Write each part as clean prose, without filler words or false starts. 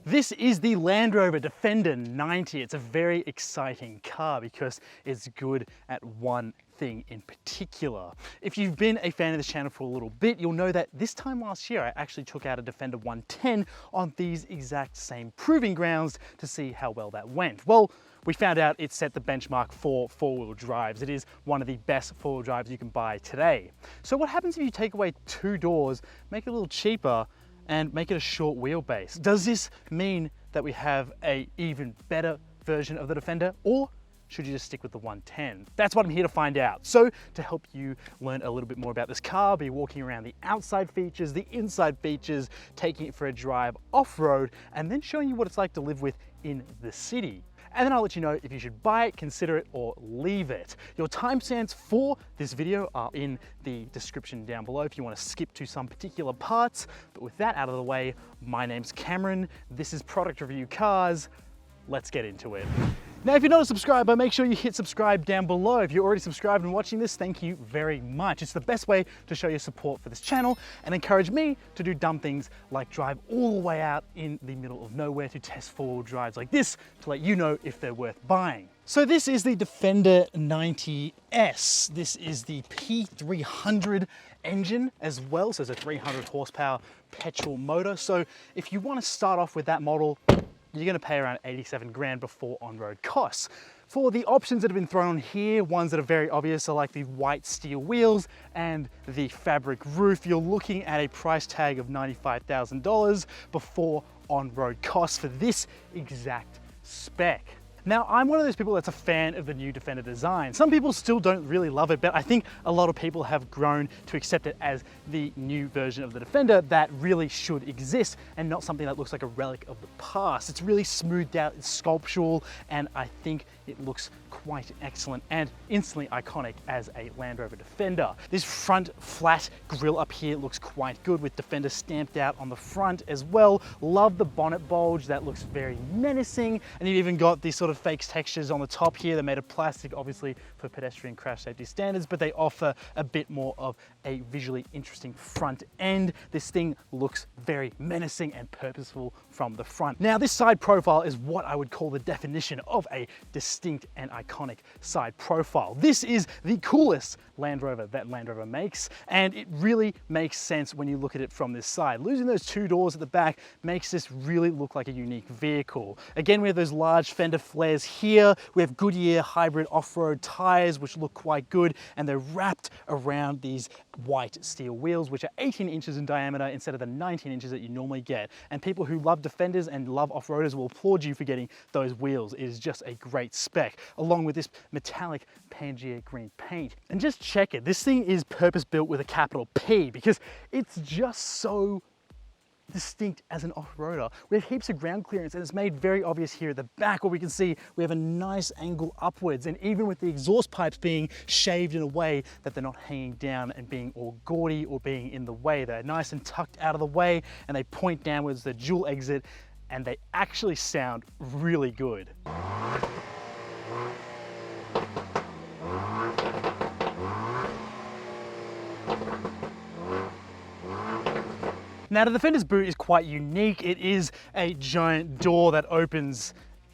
This is the Land Rover Defender 90. It's a very exciting car because it's good at one thing in particular. If you've been a fan of this channel for a little bit, you'll know that this time last year, I actually took out a Defender 110 on these exact same proving grounds to see how well that went. Well, we found out it set the benchmark for four-wheel drives. It is one of the best four-wheel drives you can buy today. So what happens if you take away two doors, make it a little cheaper, and make it a short wheelbase? Does this mean that we have an even better version of the Defender, or should you just stick with the 110? That's what I'm here to find out. So to help you learn a little bit more about this car, I'll be walking around the outside features, the inside features, taking it for a drive off-road, and then showing you what it's like to live with in the city. And then I'll let you know if you should buy it, consider it, or leave it. Your timestamps for this video are in the description down below if you want to skip to some particular parts. But with that out of the way, my name's Cameron. This is Product Review Cars. Let's get into it. Now, if you're not a subscriber, make sure you hit subscribe down below. If you're already subscribed and watching this, thank you very much. It's the best way to show your support for this channel and encourage me to do dumb things like drive all the way out in the middle of nowhere to test four-wheel drives like this to let you know if they're worth buying. So this is the Defender 90S. This is the P300 engine as well. So it's a 300 horsepower petrol motor. So if you want to start off with that model, you're going to pay around 87 grand before on-road costs. For the options that have been thrown on here, ones that are very obvious are like the white steel wheels and the fabric roof. You're looking at a price tag of $95,000 before on-road costs for this exact spec. Now, I'm one of those people that's a fan of the new Defender design. Some people still don't really love it, but I think a lot of people have grown to accept it as the new version of the Defender that really should exist and not something that looks like a relic of the past. It's really smoothed out, it's sculptural, and I think it looks quite excellent and instantly iconic as a Land Rover Defender. This front flat grille up here looks quite good with Defender stamped out on the front as well. Love the bonnet bulge, that looks very menacing, and you've even got these sort of fake textures on the top here. They're made of plastic, obviously for pedestrian crash safety standards, but they offer a bit more of a visually interesting front end. This thing looks very menacing and purposeful from the front. Now, this side profile is what I would call the definition of a distinct and iconic side profile. This is the coolest Land Rover that Land Rover makes, and it really makes sense when you look at it from this side. Losing those two doors at the back makes this really look like a unique vehicle. Again, we have those large fender flares here. We have Goodyear hybrid off-road tires, which look quite good, and they're wrapped around these white steel wheels, which are 18 inches in diameter instead of the 19 inches that you normally get. And people who love Defenders and love off-roaders will applaud you for getting those wheels. It is just a great spec, along with this metallic Pangea green paint. And just check it, this thing is purpose-built with a capital P because it's just so distinct as an off-roader. We have heaps of ground clearance, and it's made very obvious here at the back where we can see we have a nice angle upwards, and even with the exhaust pipes being shaved in a way that they're not hanging down and being all gaudy or being in the way. They're nice and tucked out of the way, and they point downwards, the dual exit, and they actually sound really good. Now, the Defender's boot is quite unique. It is a giant door that opens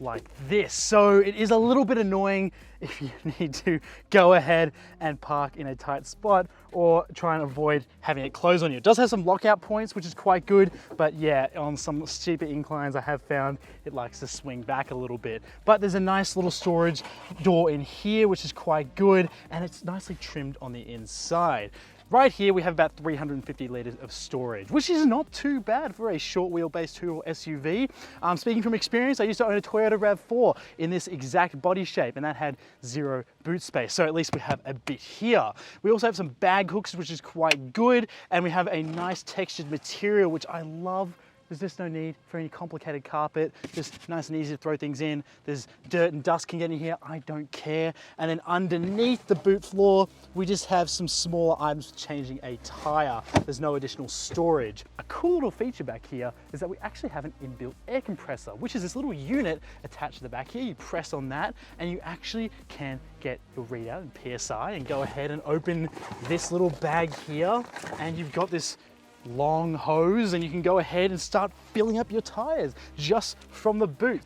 like this. So it is a little bit annoying if you need to go ahead and park in a tight spot or try and avoid having it close on you. It does have some lockout points, which is quite good, but yeah, on some steeper inclines I have found it likes to swing back a little bit. But there's a nice little storage door in here, which is quite good, and it's nicely trimmed on the inside. Right here, we have about 350 liters of storage, which is not too bad for a short wheelbase two-door SUV. Speaking from experience, I used to own a Toyota RAV4 in this exact body shape, and that had zero boot space. So at least we have a bit here. We also have some bag hooks, which is quite good. And we have a nice textured material, which I love. There's just no need for any complicated carpet, just nice and easy to throw things in. There's dirt and dust can get in here, I don't care. And then underneath the boot floor, we just have some smaller items for changing a tire. There's no additional storage. A cool little feature back here is that we actually have an inbuilt air compressor, which is this little unit attached to the back here. You press on that and you actually can get your readout in PSI and go ahead and open this little bag here. And you've got this long hose and you can go ahead and start filling up your tires just from the boot.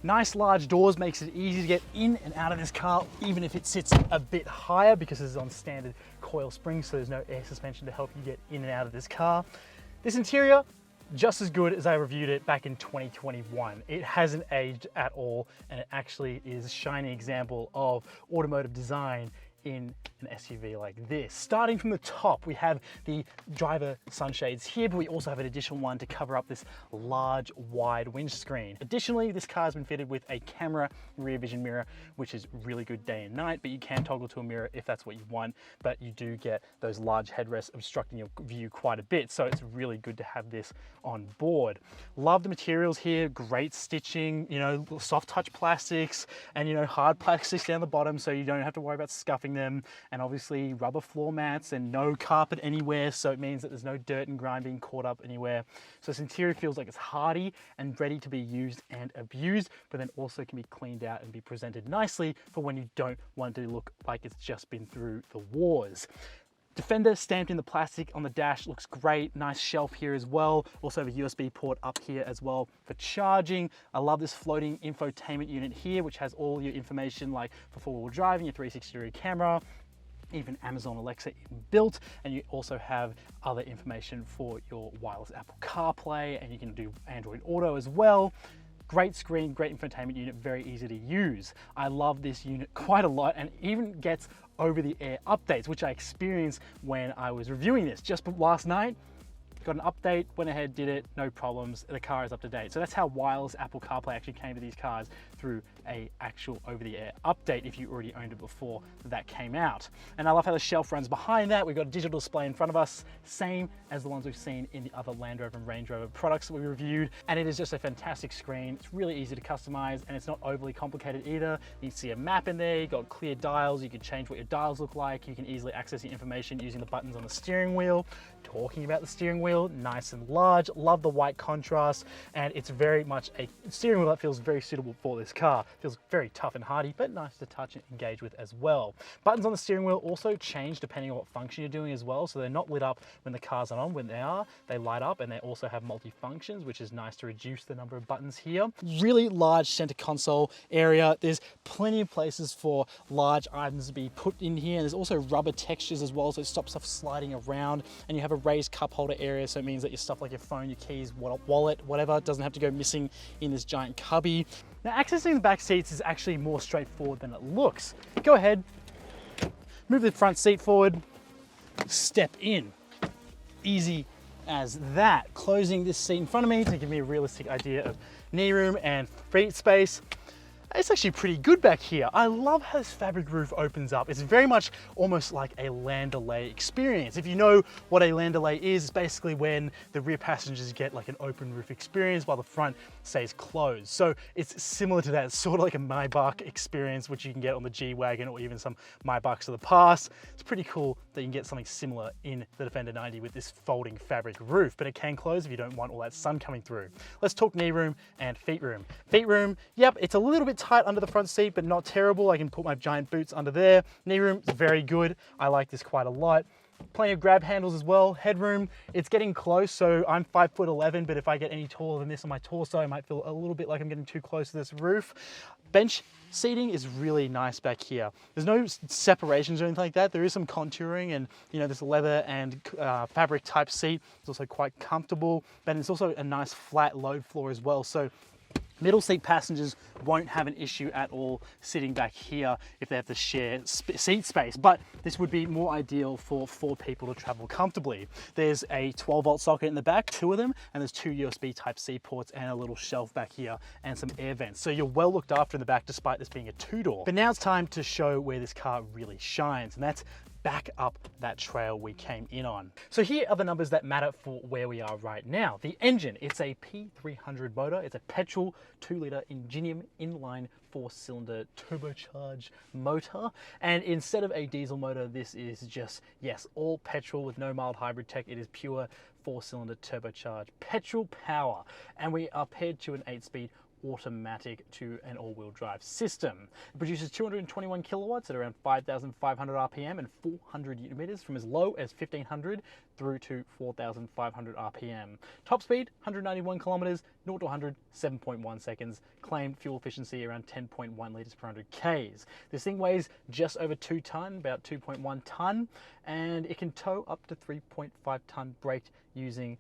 Nice large doors makes it easy to get in and out of this car, even if it sits a bit higher because it's on standard coil springs, so there's no air suspension to help you get in and out of this car. This interior, just as good as I reviewed it back in 2021. It hasn't aged at all, and it actually is a shining example of automotive design in an SUV like this. Starting from the top, we have the driver sunshades here, but we also have an additional one to cover up this large, wide windscreen. Additionally, this car has been fitted with a camera rear vision mirror, which is really good day and night, but you can toggle to a mirror if that's what you want, but you do get those large headrests obstructing your view quite a bit, so it's really good to have this on board. Love the materials here, great stitching, you know, soft touch plastics and, you know, hard plastics down the bottom so you don't have to worry about scuffing them, and obviously rubber floor mats and no carpet anywhere, so it means that there's no dirt and grime being caught up anywhere. So this interior feels like it's hardy and ready to be used and abused, but then also can be cleaned out and be presented nicely for when you don't want it to look like it's just been through the wars. Defender stamped in the plastic on the dash looks great. Nice shelf here as well. Also have a USB port up here as well for charging. I love this floating infotainment unit here, which has all your information like for four-wheel driving, your 360-degree camera, even Amazon Alexa built, and you also have other information for your wireless Apple CarPlay, and you can do Android Auto as well. Great screen, great infotainment unit, very easy to use. I love this unit quite a lot, and even gets over-the-air updates, which I experienced when I was reviewing this just last night. Got an update, went ahead, did it, no problems, the car is up to date. So that's how wireless Apple CarPlay actually came to these cars, through a actual over-the-air update if you already owned it before that came out. And I love how the shelf runs behind that. We've got a digital display in front of us, same as the ones we've seen in the other Land Rover and Range Rover products that we reviewed. And it is just a fantastic screen. It's really easy to customize and it's not overly complicated either. You can see a map in there, you've got clear dials, you can change what your dials look like, you can easily access your information using the buttons on the steering wheel. Talking about the steering wheel, nice and large, love the white contrast, and it's very much a steering wheel that feels very suitable for this car. Feels very tough and hardy, but nice to touch and engage with as well. Buttons on the steering wheel also change depending on what function you're doing as well, so they're not lit up when the car's on. When they are, they light up, and they also have multi-functions, which is nice to reduce the number of buttons here. Really large center console area. There's plenty of places for large items to be put in here, and there's also rubber textures as well, so it stops stuff sliding around, and you have a raised cup holder area, so it means that your stuff like your phone, your keys, wallet, whatever, doesn't have to go missing in this giant cubby. Now, accessing the back seats is actually more straightforward than it looks. Go ahead, move the front seat forward, step in. Easy as that. Closing this seat in front of me to give me a realistic idea of knee room and feet space. It's actually pretty good back here. I love how this fabric roof opens up. It's very much almost like a landaulet experience. If you know what a landaulet is, it's basically when the rear passengers get like an open roof experience while the front stays closed. So it's similar to that. It's sort of like a Maybach experience, which you can get on the G-Wagon or even some Maybachs of the past. It's pretty cool that you can get something similar in the Defender 90 with this folding fabric roof, but it can close if you don't want all that sun coming through. Let's talk knee room and feet room. Feet room, yep, it's a little bit tight under the front seat, but not terrible. I can put my giant boots under there. Knee room is very good. I like this quite a lot. Plenty of grab handles as well. Headroom, it's getting close, so I'm 5'11", but if I get any taller than this on my torso, I might feel a little bit like I'm getting too close to this roof. Bench seating is really nice back here. There's no separations or anything like that. There is some contouring, and you know, this leather and fabric type seat is also quite comfortable, but it's also a nice flat load floor as well. So middle seat passengers won't have an issue at all sitting back here if they have to share seat space, but this would be more ideal for 4 people to travel comfortably. There's a 12-volt socket in the back, 2 of them, and there's 2 USB Type-C ports and a little shelf back here and some air vents. So you're well looked after in the back despite this being a 2-door. But now it's time to show where this car really shines, and that's back up that trail we came in on. So here are the numbers that matter for where we are right now. The engine, it's a P300 motor. It's a petrol 2-litre Ingenium inline 4-cylinder turbocharged motor. And instead of a diesel motor, this is just, yes, all petrol with no mild hybrid tech. It is pure 4-cylinder turbocharged petrol power. And we are paired to an 8-speed automatic to an all-wheel drive system. It produces 221 kilowatts at around 5,500 RPM and 400 Newton meters from as low as 1,500 through to 4,500 RPM. Top speed, 191 kilometers, 0 to 100, 7.1 seconds. Claimed fuel efficiency around 10.1 liters per 100 Ks. This thing weighs just over 2 ton, about 2.1 ton, and it can tow up to 3.5 ton braked using,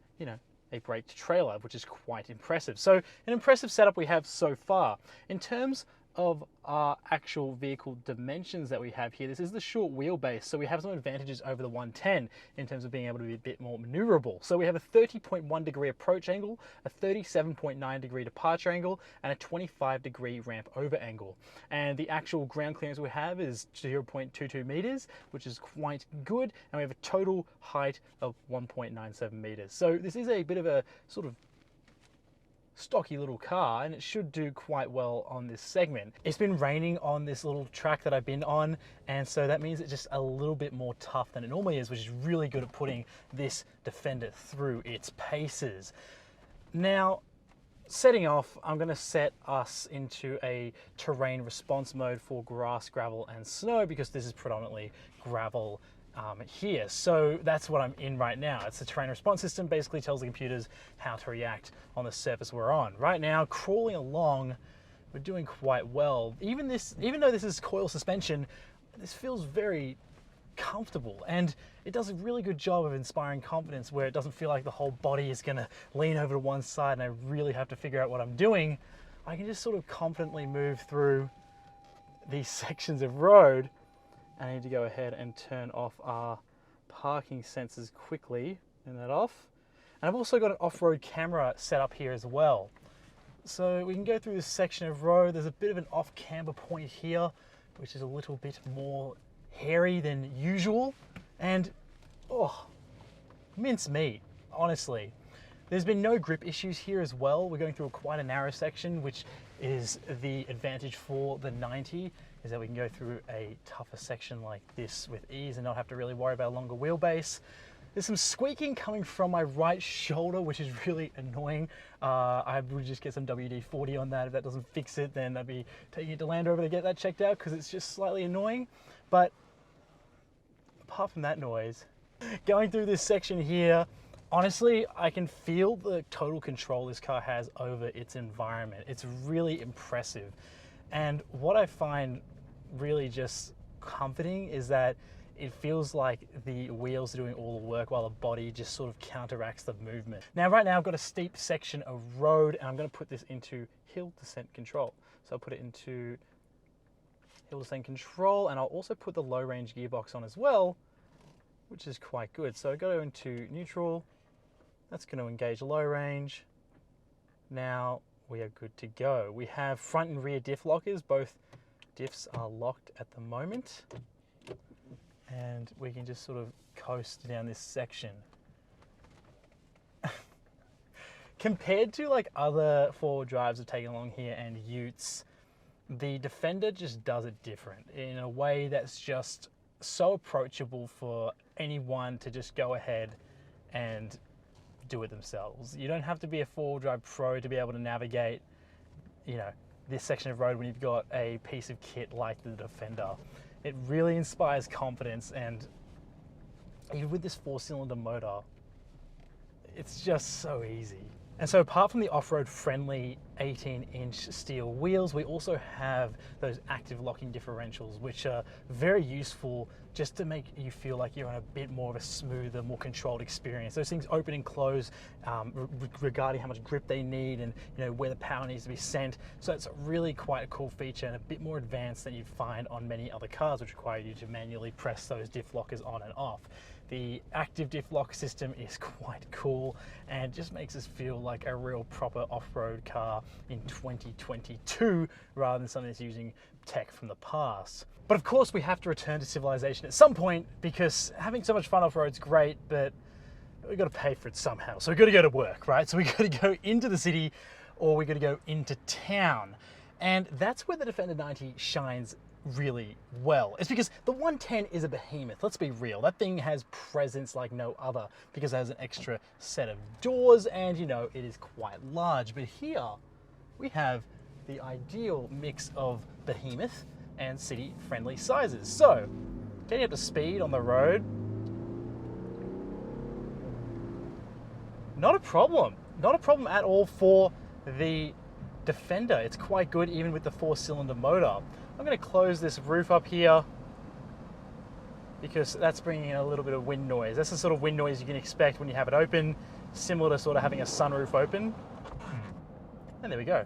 a braked trailer, which is quite impressive. So an impressive setup we have so far. In terms of our actual vehicle dimensions that we have here, this is the short wheelbase, so we have some advantages over the 110 in terms of being able to be a bit more maneuverable. So we have a 30.1 degree approach angle, a 37.9 degree departure angle, and a 25 degree ramp over angle. And the actual ground clearance we have is 0.22 meters, which is quite good, and we have a total height of 1.97 meters. So this is a bit of a sort of stocky little car, and it should do quite well on this segment. It's been raining on this little track that I've been on, and so that means it's just a little bit more tough than it normally is, which is really good at putting this Defender through its paces. Now, setting off, I'm going to set us into a terrain response mode for grass, gravel, and snow, because this is predominantly gravel here. So that's what I'm in right now. It's the terrain response system, basically tells the computers how to react on the surface we're on. Right now, crawling along, we're doing quite well. Even though this is coil suspension, this feels very comfortable, and it does a really good job of inspiring confidence where it doesn't feel like the whole body is going to lean over to one side and I really have to figure out what I'm doing. I can just sort of confidently move through these sections of road. I need to go ahead and turn off our parking sensors quickly. Turn that off. And I've also got an off-road camera set up here as well. So we can go through this section of road. There's a bit of an off-camber point here, which is a little bit more hairy than usual. And, oh, mince meat, honestly. There's been no grip issues here as well. We're going through quite a narrow section, which is the advantage for the 90, is that we can go through a tougher section like this with ease and not have to really worry about a longer wheelbase. There's some squeaking coming from my right shoulder, which is really annoying. I would just get some WD-40 on that. If that doesn't fix it, then I'd be taking it to Land Rover to get that checked out, because it's just slightly annoying. But apart from that noise, going through this section here, honestly, I can feel the total control this car has over its environment. It's really impressive. And what I find really just comforting is that it feels like the wheels are doing all the work while the body just sort of counteracts the movement. Now, right now I've got a steep section of road, and I'm going to put this into hill descent control. So I'll put it into hill descent control, and I'll also put the low range gearbox on as well, which is quite good. So I go into neutral. That's going to engage low range. Now we are good to go. We have front and rear diff lockers. Both diffs are locked at the moment. And we can just sort of coast down this section. Compared to like other four-wheel drives I've taken along here and utes, the Defender just does it different in a way that's just so approachable for anyone to just go ahead and do it themselves. You don't have to be a four-wheel drive pro to be able to navigate, this section of road when you've got a piece of kit like the Defender. It really inspires confidence, and even with this 4-cylinder motor, it's just so easy. And so apart from the off-road friendly 18-inch steel wheels, we also have those active locking differentials, which are very useful just to make you feel like you're on a bit more of a smoother, more controlled experience. Those things open and close regarding how much grip they need and where the power needs to be sent. So it's really quite a cool feature and a bit more advanced than you'd find on many other cars, which require you to manually press those diff lockers on and off. The active diff lock system is quite cool and just makes us feel like a real proper off-road car in 2022 rather than something that's using tech from the past. But of course we have to return to civilization at some point, because having so much fun off-road's great, but we've got to pay for it somehow. So we've got to go to work, right? So we've got to go into the city, or we've got to go into town. And that's where the Defender 90 shines really well. It's because the 110 is a behemoth. Let's be real. That thing has presence like no other, because it has an extra set of doors and it is quite large. But here we have the ideal mix of behemoth and city-friendly sizes. So, getting up to speed on the road, not a problem. Not a problem at all for the Defender. It's quite good even with the 4-cylinder motor. I'm going to close this roof up here because that's bringing in a little bit of wind noise. That's the sort of wind noise you can expect when you have it open, similar to sort of having a sunroof open. And there we go.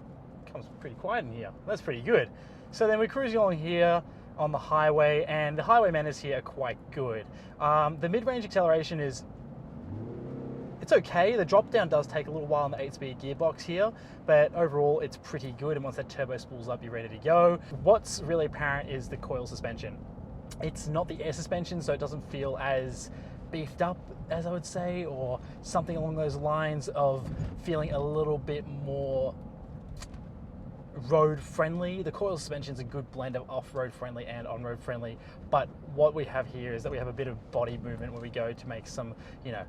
Comes pretty quiet in here. That's pretty good. So then we're cruising along here on the highway, and the highway manners here are quite good. The mid-range acceleration is, it's okay. The drop down does take a little while on the 8-speed gearbox here, but overall it's pretty good, and once that turbo spools up, you're ready to go. What's really apparent is the coil suspension. It's not the air suspension, so it doesn't feel as beefed up as I would say, or something along those lines of feeling a little bit more road friendly. The coil suspension is a good blend of off-road friendly and on-road friendly, but what we have here is that we have a bit of body movement when we go to make some, you know,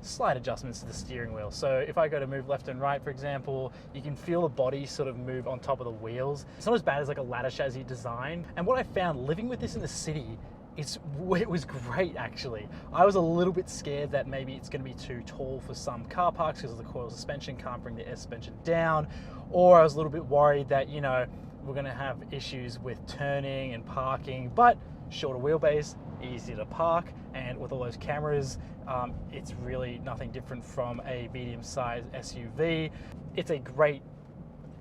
slight adjustments to the steering wheel. So if I go to move left and right, for example, you can feel the body sort of move on top of the wheels. It's not as bad as like a ladder chassis design. And what I found living with this in the city, it was great actually. I was a little bit scared that maybe it's going to be too tall for some car parks because of the coil suspension, can't bring the air suspension down, or I was a little bit worried that, you know, we're going to have issues with turning and parking, but shorter wheelbase, easier to park, and with all those cameras, it's really nothing different from a medium-sized SUV. It's a great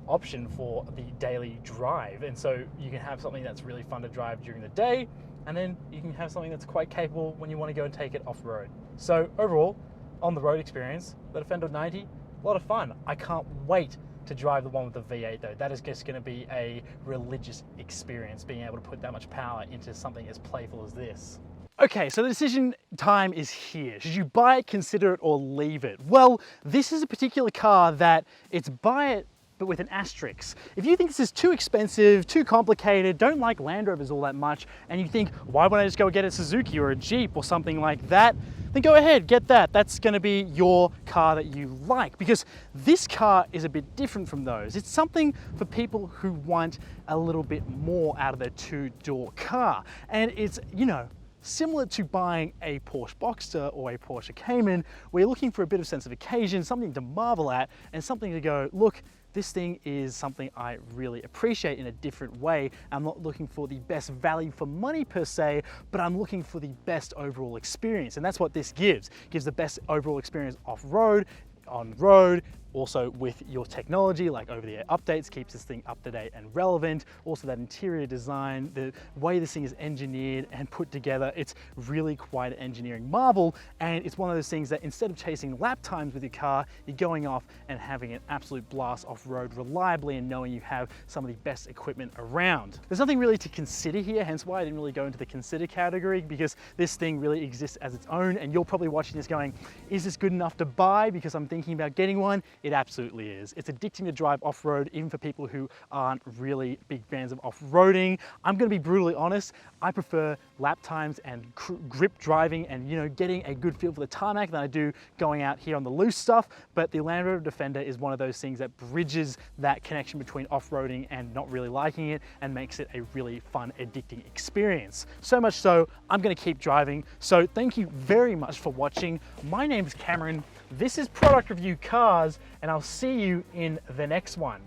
option for the daily drive, and so you can have something that's really fun to drive during the day, and then you can have something that's quite capable when you want to go and take it off-road. So overall, on the road experience, the Defender 90, a lot of fun. I can't wait to drive the one with the V8 though. That is just going to be a religious experience, being able to put that much power into something as playful as this. Okay, so the decision time is here. Should you buy it, consider it, or leave it? Well, this is a particular car that it's buy it, but with an asterisk. If you think this is too expensive, too complicated, don't like Land Rovers all that much, and you think, why wouldn't I just go get a Suzuki or a Jeep or something like that, then go ahead, get that. That's gonna be your car that you like, because this car is a bit different from those. It's something for people who want a little bit more out of their two-door car. And it's, you know, similar to buying a Porsche Boxster or a Porsche Cayman, where you're looking for a bit of sense of occasion, something to marvel at, and something to go, look, this thing is something I really appreciate in a different way. I'm not looking for the best value for money per se, but I'm looking for the best overall experience. And that's what this gives. It gives the best overall experience off-road, on-road, also with your technology, like over-the-air updates, keeps this thing up to date and relevant. Also that interior design, the way this thing is engineered and put together, it's really quite an engineering marvel. And it's one of those things that instead of chasing lap times with your car, you're going off and having an absolute blast off-road reliably and knowing you have some of the best equipment around. There's nothing really to consider here, hence why I didn't really go into the consider category, because this thing really exists as its own, and you're probably watching this going, is this good enough to buy because I'm thinking about getting one? It absolutely is. It's addicting to drive off-road, even for people who aren't really big fans of off-roading. I'm gonna be brutally honest, I prefer lap times and grip driving and, you know, getting a good feel for the tarmac than I do going out here on the loose stuff, but the Land Rover Defender is one of those things that bridges that connection between off-roading and not really liking it and makes it a really fun, addicting experience. So much so, I'm gonna keep driving. So thank you very much for watching. My name's Cameron. This is Product Review Cars, and I'll see you in the next one.